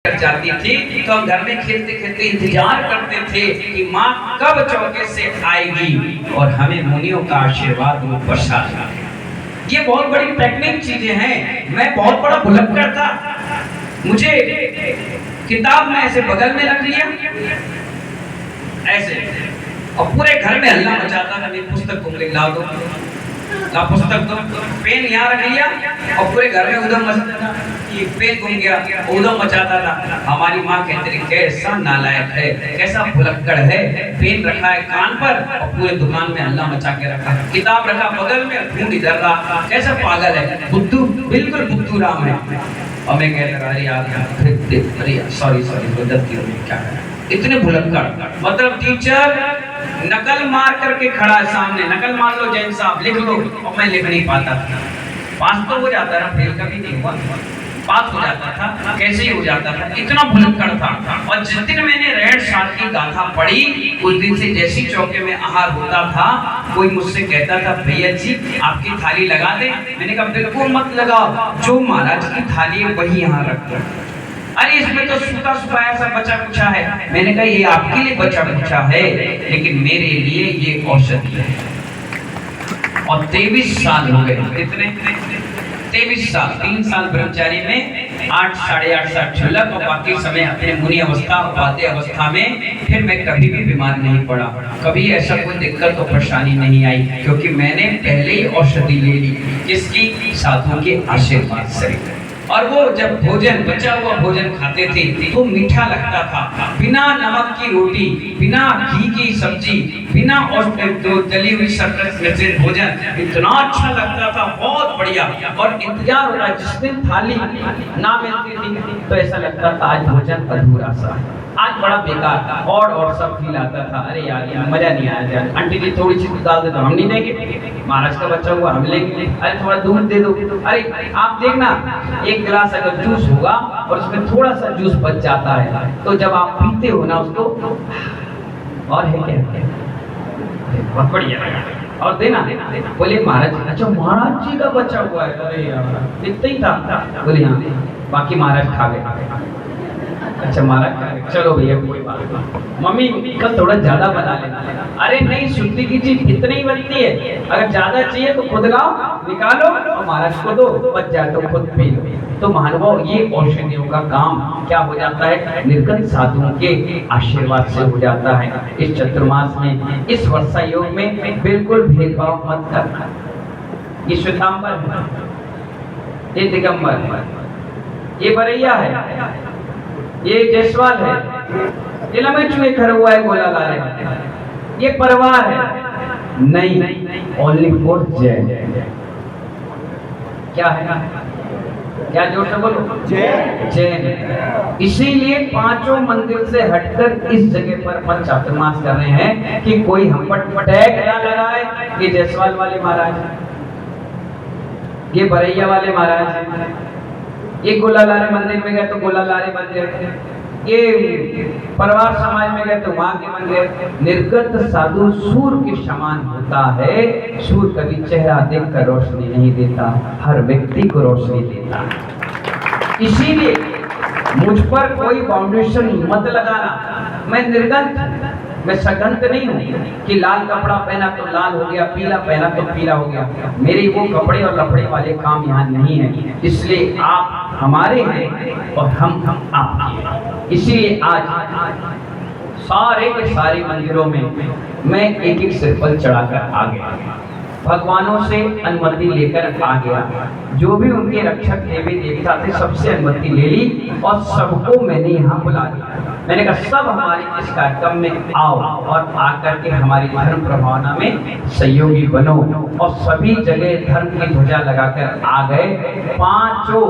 कर जाती थी तो हम घर में खेलते खेलते इंतजार करते थे कि माँ कब चौके से आएगी और हमें मुनियों का आशीर्वाद वो बरसाएगा। ये बहुत बड़ी टेक्निक चीजें हैं। मैं बहुत बड़ा भुलक्कड़ था, मुझे किताब में ऐसे बगल में रख लिया ऐसे और पूरे घर में हल्ला मचाता था, मेरी पुस्तक घूम गई, लाओ दो ला पुस्तक दो, पेन यहाँ रख लिया और पूरे घर में उधम मचाता था कि पेन घूम गया, उधम मचाता था। हमारी माँ कहती थी कैसा नालायक है, कैसा भुलक्कड़ है, पेन रखा है कान पर और पूरे दुकान में हल्ला मचा के रखा है, किताब रखा बगल में, ढूंढ इधर रहा, कैसा पागल है, बुद्धू, बिल्कुल बुद्धू राम है। और मैं कहता अरे यार सॉरी गलती हो गई, क्या करें, इतने भुलक्कड़। मतलब टीचर नकल मार करके खड़ा है सामने, नकल मार लो जैन साहब, लिख लो, और मैं लिख नहीं पाता था। पास तो हो जाता था, फेल कभी नहीं हुआ, पास हो जाता था, कैसे ही हो जाता था, इतना भुलक्कड़ था। और जिस दिन मैंने रेड साल की गाथा पढ़ी, उस दिन से जैसी चौके में आहार होता था, कोई मुझसे कहता था भैया जी आपकी थाली लगा दे। मैंने कहा बिल्कुल मत लगाओ, जो महाराज की थाली है वही यहाँ रख दो। अरे इसमें तो सूखा सुखाया सा बचा कुचा है। मैंने कहा ये आपके लिए बचा कुचा है, लेकिन मेरे लिए ये औषधि है। और 23 साल हो गए, कितने 23 साल, 3 साल ब्रह्मचारी में, 8 साढ़े 8 साल झुलक और बाकी समय अपने मुनि अवस्था और बाध्य अवस्था में। फिर मैं कभी भी बीमार नहीं पड़ा, कभी ऐसा कोई दिक्कत और परेशानी नहीं आई, क्योंकि मैंने पहले ही औषधि ले ली, जिसकी साधुओं के आशीर्वाद से। और वो जब भोजन, बचा हुआ भोजन खाते थे तो मीठा लगता था, बिना नमक की रोटी, बिना घी की सब्जी, बिना जली हुई शक्कर से भोजन इतना अच्छा लगता था, बहुत बढ़िया। और इंतजार होता, जिस दिन थाली ना मिलती थी तो ऐसा लगता था आज भोजन अधूरा सा, आज बड़ा बेकार था, और सब फील आता था, अरे यार ये मजा नहीं आया यार, आंटी जी थोड़ी सी डाल दे तो हम नहीं देंगे, महाराज का बच्चा हुआ हम लेंगे, अरे थोड़ा दूध दे दो। अरे आप देखना, एक गिलास अगर जूस होगा और उसमें थोड़ा सा जूस बच जाता है, तो जब आप पीते हो ना उसको, और है क्या, बहुत बढ़िया, और देना बोले महाराज, अच्छा महाराज जी का बच्चा हुआ है, अरे यार इतना ही था, बोले हाँ, बाकी महाराज खा गए। अच्छा महाराज चलो भैया कोई बात नहीं, मम्मी कल थोड़ा ज्यादा बना लेना। अरे नहीं, शुद्धि की चीज इतनी ही बनती है, अगर ज्यादा चाहिए तो खुद लाओ, निकालो और महाराज को दो, बच जाए तो खुद पी लो। तो महानुभाव ये औषधियों का काम क्या हो जाता है, निर्गत साधुओं के आशीर्वाद से हो जाता है। इस चतुर्मास में, इस वर्षा योग में बिल्कुल भेदभाव मत करना। ये श्वेतांबर है, ये दिगंबर है, ये बरैया है, ये जयसवाल है, ये लंबे चुए खड़ा हुआ है गोला ला रहे, ये परिवार है नहीं, ओनली फॉर जैन। क्या है, क्या जोर से बोलो, जैन। इसीलिए पांचों मंदिर से हटकर इस जगह पर अपन चातुर्मास कर रहे हैं कि कोई हम पर टैग ना लगाए, ये जयसवाल वाले महाराज, ये बरैया वाले महाराज, ये गोलालारे मंदिर में गए तो गोलालारे मंदिर, ये परिवार समाज में गए तो वहां के मंदिर। निर्गत साधु सूर्य के समान होता है, सूर्य कभी चेहरा देखकर रोशनी नहीं देता, हर व्यक्ति को रोशनी देता। इसीलिए मुझ पर कोई बाउंडेशन मत लगाना। मैं निर्गत, मैं सगंत नहीं हूँ कि लाल कपड़ा पहना तो लाल हो गया, पीला पहना तो पीला हो गया। मेरे वो कपड़े और लफड़े वाले काम यहाँ नहीं है, इसलिए आप हमारे हैं और हम आपके हैं। इसीलिए आज सारे के सारे मंदिरों में मैं एक एक सिरपल चढ़ाकर आ गया, भगवानों से अनुमति लेकर आ गया। जो भी उनके रक्षक देवी देवता थे सबसे अनुमति ले ली और सबको मैंने यहाँ बुला लिया। मैंने कहा सब हमारे इस कार्यक्रम में आओ और आकर के हमारी धर्म प्रभावना में सहयोगी बनो। और सभी जगह धर्म की ध्वजा लगाकर आ गए। पांचों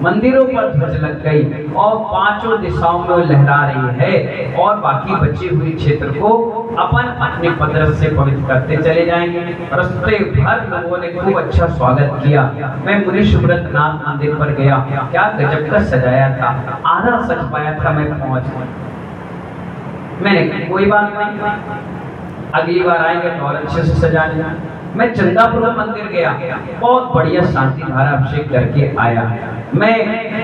मंदिरों पर ध्वज लग गई और पांचों दिशाओं में लहरा रही है, और बाकी बची हुई क्षेत्र को अपन अपने पदरस से पवित्र करते चले जाएंगे। रास्ते भर लोगों ने खूब अच्छा स्वागत किया। मैं मुनि सुब्रत नाथ मंदिर पर गया, क्या गजब का सजाया था, आधा सज पाया था मैं पहुंच। मैंने कोई बात नहीं, अगली बार आएंगे तो और अच्छे से सजा लेना। मैं चंदापुर मंदिर गया, बहुत बढ़िया शांति धारा अभिषेक करके आया। मैं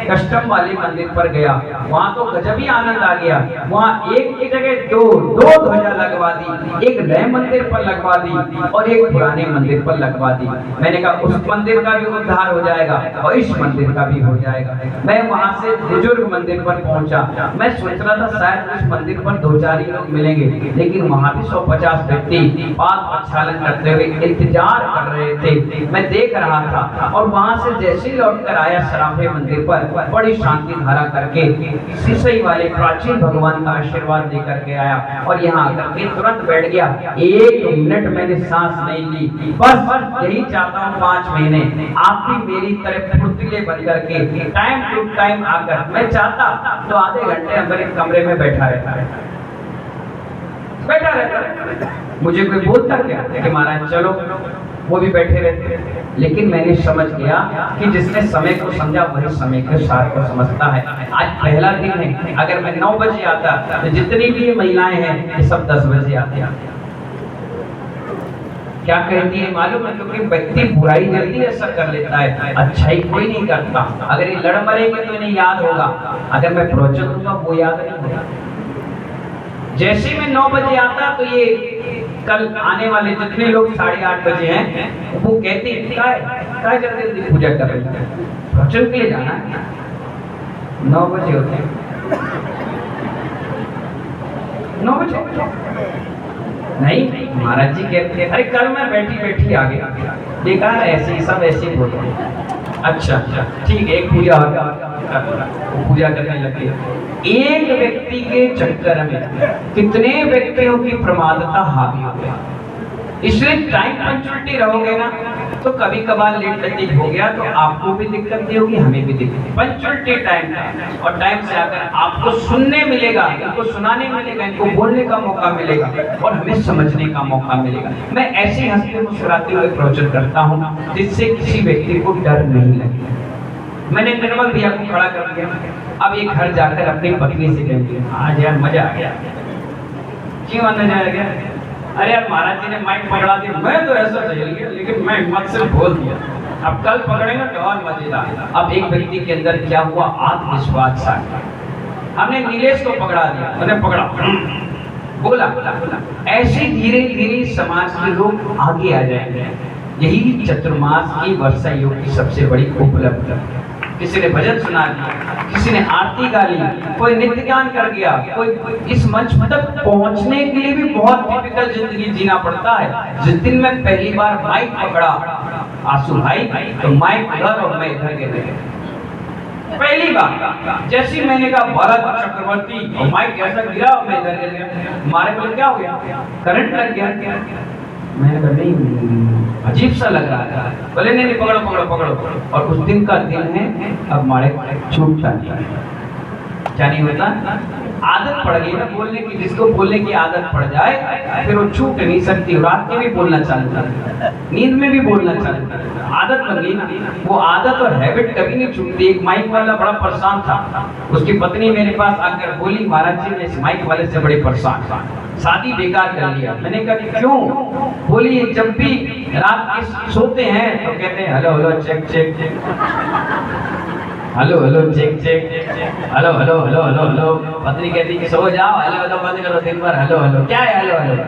कस्टम वाले मंदिर पर गया, वहाँ तो गजब ही आनंद आ गया। वहाँ एक की जगह दो ध्वजा लगवा दी, एक नए मंदिर पर लगवा दी और एक पुराने मंदिर पर लगवा दी। मैंने कहा उस मंदिर का भी उद्धार हो जाएगा और इस मंदिर का भी हो जाएगा। मैं वहाँ से बुजुर्ग मंदिर पर पहुँचा। मैं सोच रहा था शायद उस मंदिर पर 2-4 ही लोग मिलेंगे, लेकिन वहाँ भी 150 व्यक्ति पाद प्रक्षालन करते हुए इंतजार कर रहे थे। मैं देख रहा था और वहाँ से जैसे ही लौट कर आया सराफे मंदिर पर, बड़ी शांति धारा करके सिसई वाले प्राचीन भगवान का आशीर्वाद लेकर के आया और यहाँ आकर के तुरंत बैठ गया। 1 मिनट मैंने सांस नहीं ली। बस यही चाहता हूँ 5 महीने आप भी मेरी तरफ फुर्तीले बन करके टाइम टू टाइम आकर, मैं चाहता तो आधे घंटे अंदर एक कमरे में बैठा रहता। मुझे कोई बोलता क्या कि महाराज चलो, वो भी बैठे रहते। लेकिन मैंने समझ गया कि जिसने समय को समझा वही समय के सार को समझता है। आज पहला दिन है, अगर मैं 9 बजे आता तो जितनी भी ये महिलाएं हैं ये सब 10 बजे आते हैं। क्या कहती है मालूम है? क्योंकि व्यक्ति बुराई जल्दी ऐसा कर लेता है, अच्छाई कोई नहीं करता। अगर ये लड़ मरेंगे तो इन्हें याद होगा, अगर मैं प्रवचन दूंगा वो याद नहीं होगा। जैसे मैं 9 बजे आता तो ये कल आने वाले जितने लोग 8:30 बजे हैं वो कहते हैं क्या जल्दी जल्दी पूजा कर रहे हैं, प्रवचन के लिए जाना है। 9 बजे होते हैं, 9 बजे नहीं। महाराज जी कहते अरे कल मैं बैठी बैठी आ गया, देखा ऐसे ही सब ऐसे ही बोलते हैं। अच्छा ठीक है, एक पूजा पूजा करने लगे। एक व्यक्ति के चक्कर में कितने व्यक्तियों की प्रमादता हावी हो गया। इसलिए टाइम पंक्चुअलिटी रहोगे ना तो कभी कभार लेट लतीफ हो गया तो आपको भी दिक्कत नहीं होगी, हमें भी दिक्कत। पंक्चुअलिटी टाइम का और टाइम से आकर आपको सुनने मिलेगा, इनको सुनाने मिलेगा, इनको बोलने का मौका मिलेगा और हमें समझने का मौका मिलेगा। मैं ऐसे हंसते मुस्कुराते हुए प्रवचन करता हूँ जिससे किसी व्यक्ति को डर नहीं लगे। मैंने निर्मल भैया को खड़ा कर दिया। अब ये घर जाकर अपनी पत्नी से कहेंगे आज यार मजा आ गया। क्यों मजा आ गया? अरे यार महाराज जी ने माइक पकड़ा दिया, मैं तो ऐसा चल गया लेकिन मैं हिम्मत से बोल दिया। अब कल पकड़ेंगे तो और मजेदार। अब एक व्यक्ति के अंदर क्या हुआ, आत्मविश्वास सा। हमने नीलेश को पकड़ा दिया, मैंने पकड़ा बोला। ऐसे धीरे धीरे समाज के लोग आगे आ जाएंगे। यही चतुर्मास की वर्षा योग की सबसे बड़ी उपलब्धि। किसी ने भजन सुना दिया, किसी ने आरती गा ली, कोई नित्य ज्ञान कर गया, कोई इस मंच तक पहुंचने के लिए भी बहुत डिफिकल्ट जिंदगी जीना पड़ता है। जिस दिन मैं पहली बार माइक पकड़ा आंसू भाई, तो माइक उधर और मैं इधर गिर गया। पहली बार जैसे मैंने कहा भरत चक्रवर्ती और माइक कैसा गिरा और मैं इधर गिर गया। हमारे को क्या हो गया, करंट लग गया। मैंने कहा नहीं अजीब सा लग रहा था। बोले नहीं पकड़ो पकड़ो पकड़ो। और उस दिन का दिन है, अब हमारे छूटता नहीं, क्या नहीं होता, आदत पड़ गई ना बोलने की। जिसको बोलने की आदत पड़ जाए फिर वो छूट नहीं सकती। रात में भी बोलना चालू कर, नींद में भी बोलना चालू कर, आदत बन गई ना। वो आदत और हैबिट कभी नहीं छूटती। एक माइक वाला बड़ा परेशान था, उसकी पत्नी मेरे पास आकर बोली महाराज जी मैं इस माइक वाले से बड़े परेशान था, शादी बेकार कर लिया। मैंने कहा क्यों? बोली जब भी रात के सोते हैं तो कहते हैं hello hello check check check, hello hello check check, hello hello hello hello hello. पत्नी कहती कि सो जाओ, हेलो हेलो बंद करो, दिन भर हेलो हेलो। क्या है हेलो हेलो?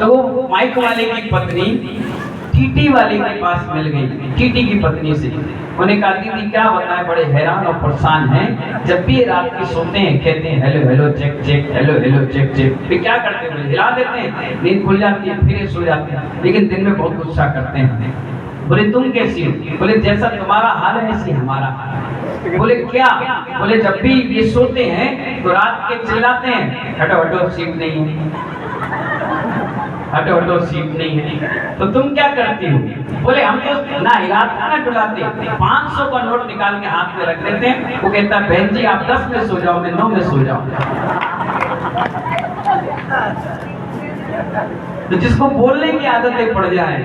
तो वो माइक वाले की पत्नी टीटी वाले के पास मिल गई, टीटी की पत्नी से। उन्हें कहा दीदी क्या बताएं, बड़े हैरान और परेशान हैं, जब भी रात के सोते हैं कहते हैं hello hello check check, hello hello check check. फिर क्या करते हैं, हिला देते हैं, नींद खुल जाती है, फिर सो जाते हैं, लेकिन दिन में बहुत गुस्सा करते हैं। बोले तुम कैसी हो? बोले जैसा तुम्हारा हाल है ऐसे हमारा हाल है। बोले क्या? बोले जब भी ये सोते हैं तो रात के चिल्लाते हैं हटो हटो सीट नहीं है, हटो हटो सीट नहीं है। तो तुम क्या करती हो? बोले हम तो ना हिलाते ना डुलाते, 500 का नोट निकाल के हाथ में रख देते हैं। वो कहता है बहन जी आप 10 में सो जाओ, मैं 9 में सो जाऊं। तो जिसको बोलने की आदतें पड़ जाए,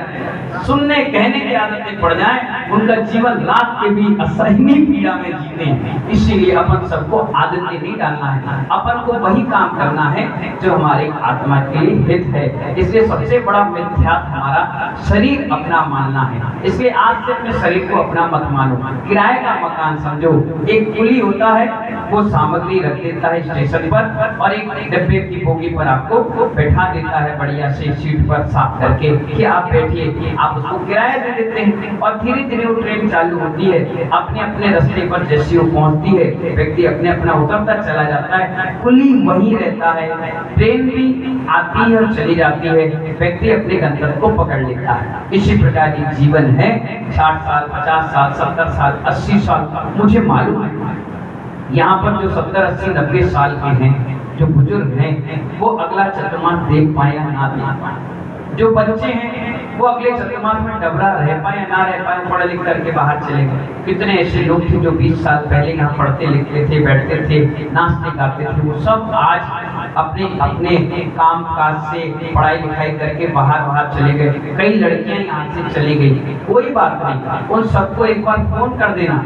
सुनने कहने की आदतें पड़ जाए, उनका जीवन रात के भी असहनीय पीड़ा में जीते हैं। इसीलिए अपन सबको आदत नहीं डालना है, अपन को वही काम करना है जो हमारे आत्मा के लिए हित है। इसलिए सबसे बड़ा मिथ्यात्व हमारा शरीर अपना मानना है। इसलिए आज से अपने शरीर को अपना मत मानो। किराए का मकान समझो, एक कुली होता है, वो सामग्री रख देता है स्टेशन पर और एक डब्बे की बोगी पर आपको बैठा देता है बढ़िया से सीट पर साफ करके कि आप बैठिए। आप उसको किराया दे देते हैं और धीरे धीरे वो ट्रेन चालू होती है, अपने अपने रास्ते पर जैसी वो पहुंचती है, व्यक्ति अपने अपना उतरता चला जाता है, कुली वहीं रहता है। ट्रेन भी आती है और चली जाती है, व्यक्ति अपने गंतव्य को पकड़ लेता है। इसी प्रकार की जीवन है। 60 साल, 50 साल, 70 साल, 80 साल, मुझे मालूम है यहाँ पर जो 70, 80, 90 साल के हैं, जो बुजुर्ग हैं, वो अगला चतुर्मास देख पाए या ना देख पाए। जो बच्चे हैं वो अगले चतुर्मास में डबरा रह पाए या ना रह पाए, पढ़ लिख करके बाहर चले गए। कितने ऐसे लोग थे जो 20 साल पहले यहाँ पढ़ते लिखते थे, बैठते थे, नाचते गाते थे, वो सब आज अपने अपने काम काज से पढ़ाई लिखाई करके बाहर चले गए। कई लड़कियां यहाँ से चली गई, कोई बात नहीं, उन सबको एक बार फोन कर देना,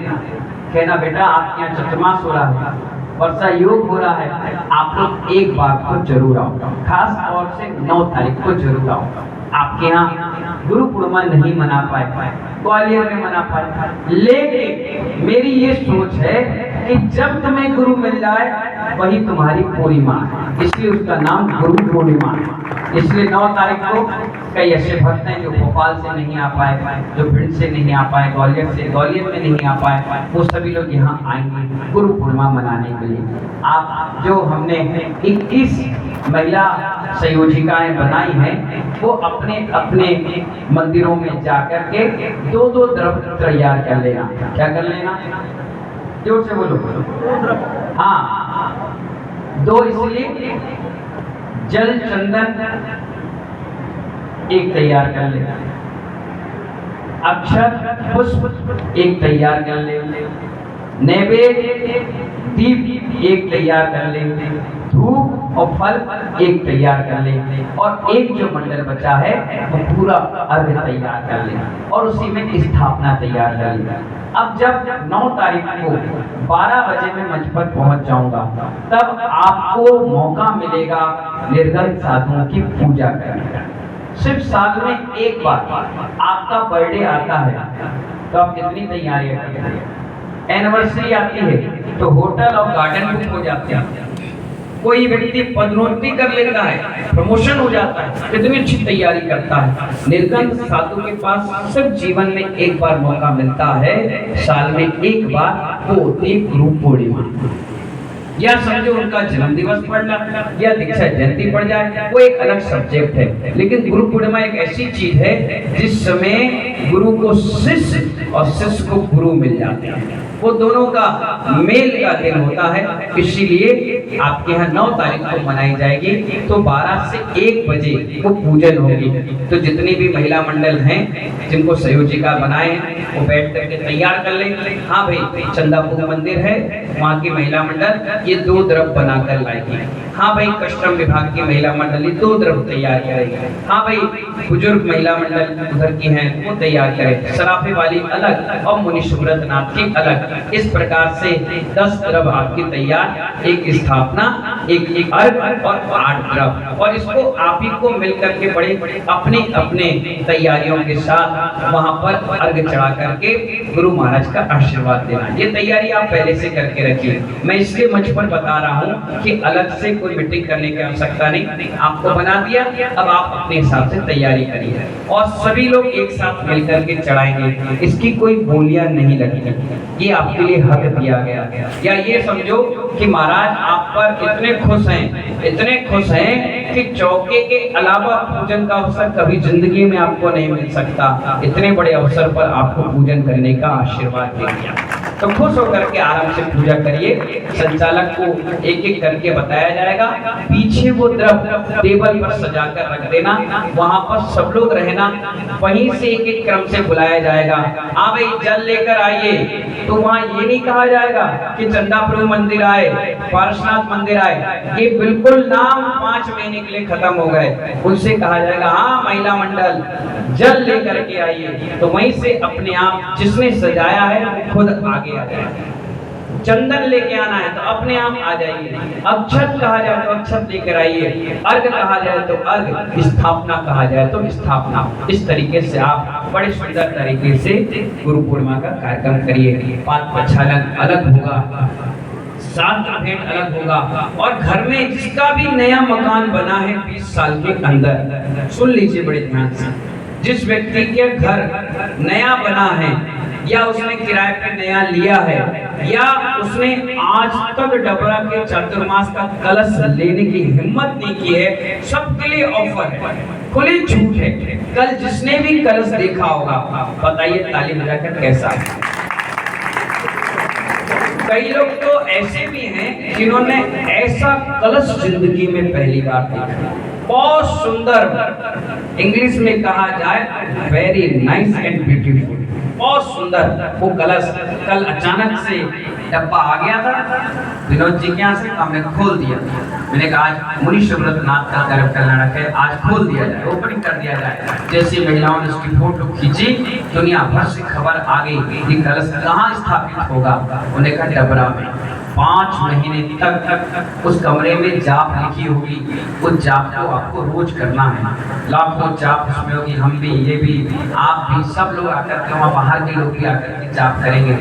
कहना बेटा आपके यहाँ चतुर्मास हो रहा है, वर्षा योग हो रहा है, आप लोग एक बार को जरूर आओ, खास तौर से 9 तारीख को जरूर आओ। आपके यहाँ गुरु पूर्णिमा नहीं मना पाए, ग्वालियर में मना पाए, लेकिन मेरी ये सोच है कि जब तुम्हें गुरु मिल जाए वही तुम्हारी पूर्णिमा है, इसलिए उसका नाम गुरु पूर्णिमा है। इसलिए 9 तारीख को कई ऐसे भक्त हैं जो भोपाल से नहीं आ पाए, जो भिंड से नहीं आ पाए, ग्वालियर में नहीं आ पाए, वो सभी लोग यहाँ आएंगे गुरु पूर्णिमा मनाने के लिए। आप जो हमने 21 महिला संयोजिकाएं बनाई हैं, वो अपने अपने मंदिरों में जाकर के 2-2 द्रव्य तैयार कर लेना। क्या कर लेना? जोर से बोलो। हाँ, 2 इसलिए जल चंदन एक तैयार कर ले, अक्षत पुष्प एक तैयार कर ले, नैवेद्य दीप एक तैयार कर ले, धूप और फल एक तैयार कर ले, और एक जो मंडल बचा है वो पूरा अर्घ तैयार कर ले और उसी में स्थापना तैयार कर ले। अब जब 9 तारीख को 12 बजे मैं मंच पर पहुंच जाऊंगा, तब आपको मौका मिलेगा निर्धन साधुओं की पूजा करने का। सिर्फ साल में एक बार आपका बर्थडे आता है तो आप कितनी तैयारियां करते हैं? एनिवर्सरी आती है तो होटल और गार्डन बुक हो जाते हैं, कोई व्यक्ति पदोन्नति कर लेता है, प्रमोशन हो जाता है, कितनी अच्छी तैयारी करता है। निर्धन साधु के पास सिर्फ जीवन में एक बार मौका मिलता है, साल में एक बार, वो होती है गुरु पूर्णिमा। या समझो उनका जन्म दिवस पड़ना या दीक्षा जयंती पड़ जाए, वो एक अलग सब्जेक्ट है, लेकिन गुरु पूर्णिमा एक ऐसी चीज है जिस समय गुरु को शिष्य और शिष्य को गुरु मिल जाते हैं, वो दोनों का मेल का दिन होता है। इसीलिए आपके यहाँ 9 तारीख को मनाई जाएगी, तो 12 से 1 बजे वो पूजन होगी। तो जितनी भी महिला मंडल हैं जिनको संयोजिका बनाए हैं, वो बैठ करके तैयार कर लेंगे। हाँ भाई, चंदापुर मंदिर है, वहाँ की महिला मंडल ये 2 द्रव्य बनाकर लाएगी। हाँ भाई, कस्टम विभाग की महिला मंडल ये 2 द्रव्य तैयार करेगी। हाँ भाई, बुजुर्ग महिला मंडल उधर की हैं वो तैयार करें, सराफे वाली अलग और मुनि सुब्रत नाथ की अलग। इस प्रकार से 10 द्रव्य आपकी तैयार, एक स्थापना, एक अर्घ और 8 द्रव्य, और इसको आप ही को मिलकर के बड़े अपने अपने तैयारियों के साथ वहां पर अर्घ चढ़ा करके गुरु महाराज का आशीर्वाद देना। ये तैयारी आप पहले से करके रखिए। मैं इसलिए मंच पर बता रहा हूँ कि अलग से कोई मीटिंग करने की आवश्यकता नहीं, आपको बना दिया, अब आप अपने हिसाब से तैयारी करिए और सभी लोग एक साथ मिलकर के चढ़ाएंगे। इसकी कोई बोलियां नहीं लगती, ये आपके लिए हक दिया गया। या ये समझो कि महाराज आप पर इतने खुश हैं कि चौके के अलावा पूजन का अवसर कभी जिंदगी में आपको नहीं मिल सकता। इतने बड़े अवसर पर आपको पूजन करने का आशीर्वाद दिया। तो खुश होकर के आराम से पूजा करिए। संचालक को एक एक करके बताया जाएगा। पीछे वो द्रव्य टेबल पर सजा कर रख देना, वहां पर सब लोग रहना। वहीं से एक एक क्रम से बुलाया जाएगा, हाँ भाई जल लेकर आइए। तो वहाँ ये नहीं कहा जाएगा कि चंदाप्रभु मंदिर आए, पार्श्वनाथ मंदिर आए, ये बिल्कुल नाम 5 महीने के लिए खत्म हो गए। उनसे कहा जाएगा हाँ महिला मंडल जल लेकर के आइए। तो वहीं से अपने आप जिसने सजाया है वो खुद आगे आ जाए। चंदन लेके आना है तो अपने आप आ जाइए। अक्षत कहा जाए तो अक्षत लेकर आइए। अर्घ कहा जाए तो अर्घ, स्थापना कहा जाए तो स्थापना। इस तरीके से आप बड़े सुंदर तरीके से गुरु पूर्णिमा का कार्यक्रम करिए। पाक प्रक्षालन अलग होगा, सात भेंट अलग होगा। और घर में जिसका भी नया मकान बना है 20 साल के अंदर, सुन लीजिए बड़े ध्यान से, जिस व्यक्ति के घर नया बना है या उसने किराए पे नया लिया है या उसने आज तक डबरा के चातुर्मास का कलश लेने की हिम्मत नहीं की है, सबके लिए ऑफर है, खुली छूट है। कल जिसने भी कलश देखा होगा बताइए ताली बजाकर कैसा है। कई लोग तो ऐसे भी हैं जिन्होंने ऐसा कलश जिंदगी में पहली बार देखा, बहुत सुंदर, इंग्लिश में कहा जाए वेरी नाइस एंड ब्यूटीफुल, बहुत सुंदर वो कलश। कल अचानक से डब्बा आ गया था विनोद जी के यहाँ से, हमने खोल दिया। मैंने कहा आज मुनि सुब्रतनाथ का गर्भ कल्याणक है, आज खोल दिया जाए, ओपनिंग कर दिया जाए। जैसे महिलाओं ने उसकी फोटो खींची, दुनिया भर से खबर आ गई कि कलश कहाँ स्थापित होगा। उन्हें कहा डबरा में। 5 महीने तक उस कमरे में जाप लिखी होगी, उस जाप को आपको रोज करना है। लाखों जाप उसमें होगी, हम भी, ये भी, आप भी, सब लोग आकर के वहाँ बाहर के लोग भी आकर के जाप करेंगे।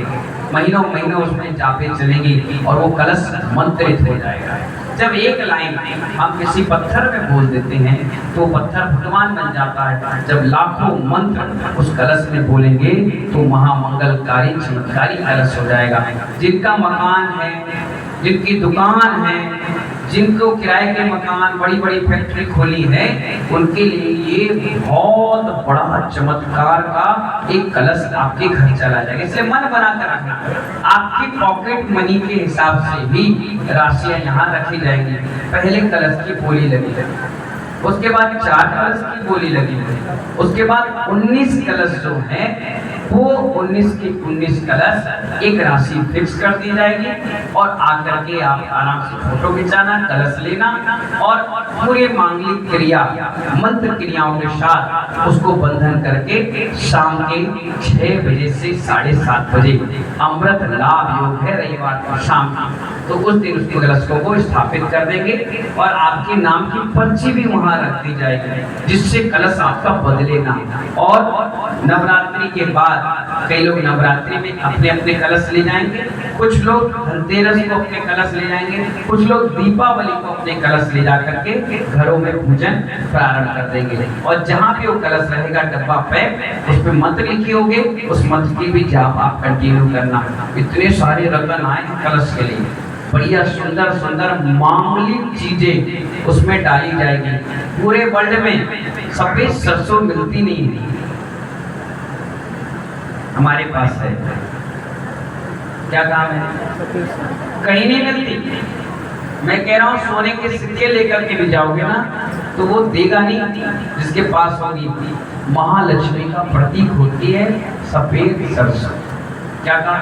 महीनों महीनों उसमें जापें चलेंगी और वो कलश मंत्रित हो जाएगा। जब एक लाइन हम किसी पत्थर में बोल देते हैं तो पत्थर भगवान बन जाता है। जब लाखों मंत्र उस कलश में बोलेंगे तो महामंगलकारी चमत्कारी कलश हो जाएगा। जिनका मकान है, जिनकी दुकान है, जिनको किराए के मकान, बड़ी बड़ी फैक्ट्री खोली है, उनके लिए ये बहुत बड़ा चमत्कार का एक कलश आपके घर चला जाएगा। इसलिए मन बना कर रखना, आपकी पॉकेट मनी के हिसाब से भी राशियां यहाँ रखी जाएंगी। पहले कलश की बोली लगी, उसके बाद 4 कलश की बोली लगी, उसके बाद 19 कलश जो है वो 19 की 19 कलश एक राशि फिक्स कर दी जाएगी। और आकर के आप आराम से फोटो खिंचाना, कलश लेना और पूरे मांगलिक क्रिया, मंत्र क्रियाओं के साथ उसको बंधन करके शाम के 6 बजे से 7:30 बजे अमृत लाभ योग है रविवार को शाम की, तो उस दिन उस कलशों को स्थापित कर देंगे और आपके नाम की पर्ची भी वहां रख दी जाएगी, जिससे कलश आपका बदले ना। और नवरात्रि के बाद कई लोग नवरात्रि में अपने अपने कलश ले जाएंगे, कुछ लोग धनतेरस को अपने कलश ले जाएंगे, कुछ लोग दीपावली को अपने कलश ले जाकर के घरों में पूजन प्रारंभ कर देंगे। और जहाँ भी वो कलश रहेगा डब्बा पैक, उस पर मंत्र लिखे होंगे, उस मंत्र की भी जाप आप कंटिन्यू करना। इतने सारे रतन आए कलश के लिए, बढ़िया सुंदर सुंदर मांगलिक चीजें उसमें डाली जाएगी। पूरे वर्ल्ड में सफेद सरसों मिलती नहीं है, हमारे पास है। क्या काम है? कहीं नहीं मिलती। मैं कह रहा हूँ सोने के सिक्के लेकर के भी जाओगे ना तो वो देगा नहीं जिसके पास होगी। महालक्ष्मी का प्रतीक होती है सफेद सरसों। क्या काम?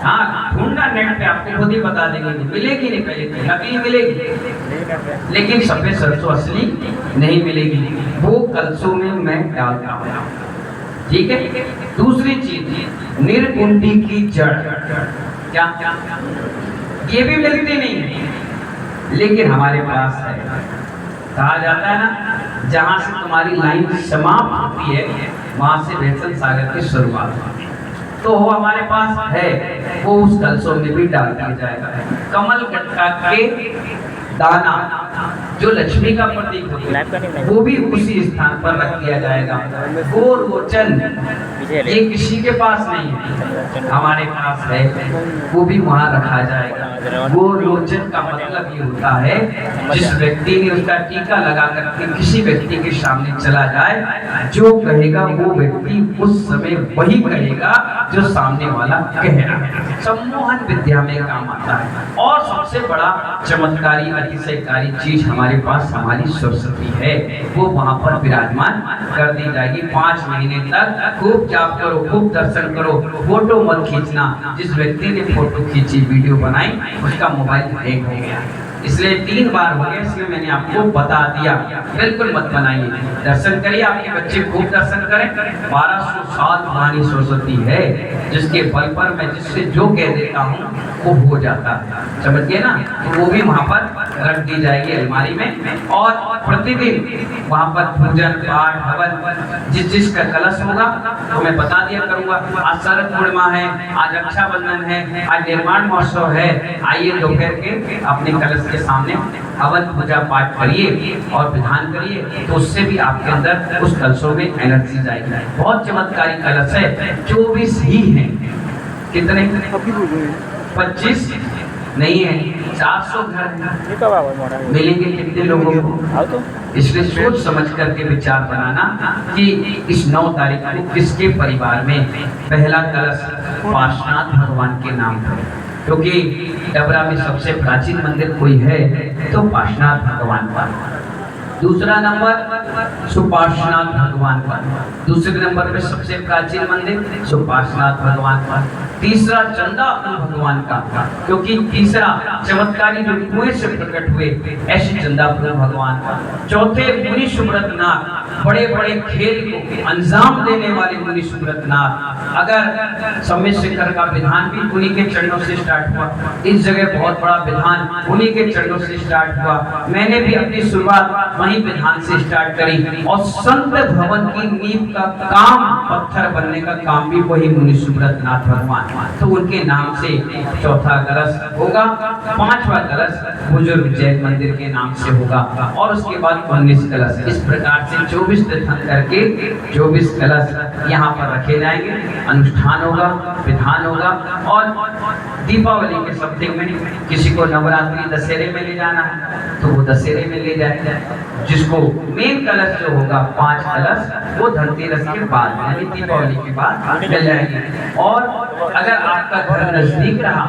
हाँ, ढूंढना नेट पे, आपको खुद ही बता देंगे। मिलेगी नहीं, पहले नकली मिलेगी लेकिन सफेद सरसों असली नहीं मिलेगी। वो कलशों में मैं डालता हूँ, ठीक है। दूसरी चीज निर्कुंडी की जड़, क्या ये भी मिलती नहीं लेकिन हमारे पास है। कहा जाता है ना, जहां से तुम्हारी लाइन समाप्त होती है वहां से भैसन सागर की शुरुआत होती है। तो वो हमारे पास है, वो उस कलशों में भी डाल दिया जाएगा। कमल गट्टा के दाना जो लक्ष्मी का प्रतीक होता है वो भी उसी स्थान पर रख दिया जाएगा। गोर वचन ये किसी के पास नहीं है, हमारे पास है, वो भी वहाँ रखा जाएगा। गोलोचन का मतलब ये होता है जिस व्यक्ति ने उसका टीका लगा करके किसी व्यक्ति के सामने चला जाए, जो कहेगा वो व्यक्ति उस समय वही कहेगा जो सामने वाला कह रहा है। सम्मोहन विद्या में काम आता है। और सबसे बड़ा चमत्कारी अतिशयकारी चीज हमारे पास हमारी सरस्वती है, वो वहां पर विराजमान कर दी जाएगी। 5 महीने तक खूब जाप करो, खूब दर्शन करो, फोटो मत खींचना। जिस व्यक्ति ने फोटो खींची, वीडियो बनाई, उसका मोबाइल हैंग हो गया, इसलिए 3 बार हो गया, इसलिए मैंने आपको बता दिया। बिल्कुल मत बनाइए, दर्शन करिए, आपके बच्चे खूब दर्शन करें। 1200 साल पुरानी सरस्वती है, जिसके बल पर मैं जिससे जो कह देता हूँ वो हो जाता है, समझ गए ना। तो वो भी वहाँ पर रख दी जाएगी अलमारी में, और प्रतिदिन वहाँ पर पूजन पाठ हवन जिसका कलश होगा तो मैं बता दिया करूँगा। आज शरद पूर्णिमा है, आज रक्षाबंधन है, आज निर्माण महोत्सव है, आइए दोपहर के अपने कलश के सामने हवन पूजा पाठ करिए और विधान करिए, तो उससे भी आपके अंदर उस कलशों में एनर्जी जाएगी। बहुत चमत्कारी कलश है, 24 ही है। कितने? 25 नहीं है, 400 घर मिलेंगे कितने लोगों को? इसलिए सोच समझ करके विचार बनाना कि इस 9 तारीख को किसके परिवार में पहला कलश पार्श्वनाथ भगवान के नाम पर, क्योंकि डबरा में सबसे प्राचीन मंदिर कोई है तो पार्श्वनाथ भगवान का। दूसरा नंबर सुपार्श्वनाथ भगवान का, दूसरे नंबर पे सबसे प्राचीन मंदिर सुपार्श्वनाथ भगवान का। तीसरा चंदापुर भगवान का, क्योंकि तीसरा चमत्कारी जो कुएं से प्रकट हुए ऐसे चंदापुर भगवान का। चौथे मुनि सुब्रतनाथ, बड़े बड़े खेल को अंजाम देने वाले मुनि सुब्रतनाथ। अगर समय शिखर का विधान भी उन्हीं के चरणों से स्टार्ट हुआ, इस जगह बहुत बड़ा विधान उन्हीं के चरणों से स्टार्ट हुआ। मैंने भी अपनी शुरुआत वहीं विधान से स्टार्ट करी, और संत भवन की नींव का काम, पत्थर बनने का काम भी वही मुनि सुब्रतनाथ भगवान, तो उनके नाम से चौथा कलश होगा। 5वां कलश बुजुर्ग जैन मंदिर के नाम से होगा, और उसके बाद 19 कलश। इस प्रकार से 24 तीर्थंकर करके 24 कलश यहाँ पर रखे जाएंगे, अनुष्ठान होगा, विधान होगा। और दीपावली के समथिंग में किसी को नवरात्रि दशहरे में ले जाना है तो वो दशहरे में ले जाए। जिसको मेन कलश जो होगा 5 कलश, वो धनतेरस के बाद यानी दीपावली के बाद ले जाएंगे। और अगर आपका घर नजदीक रहा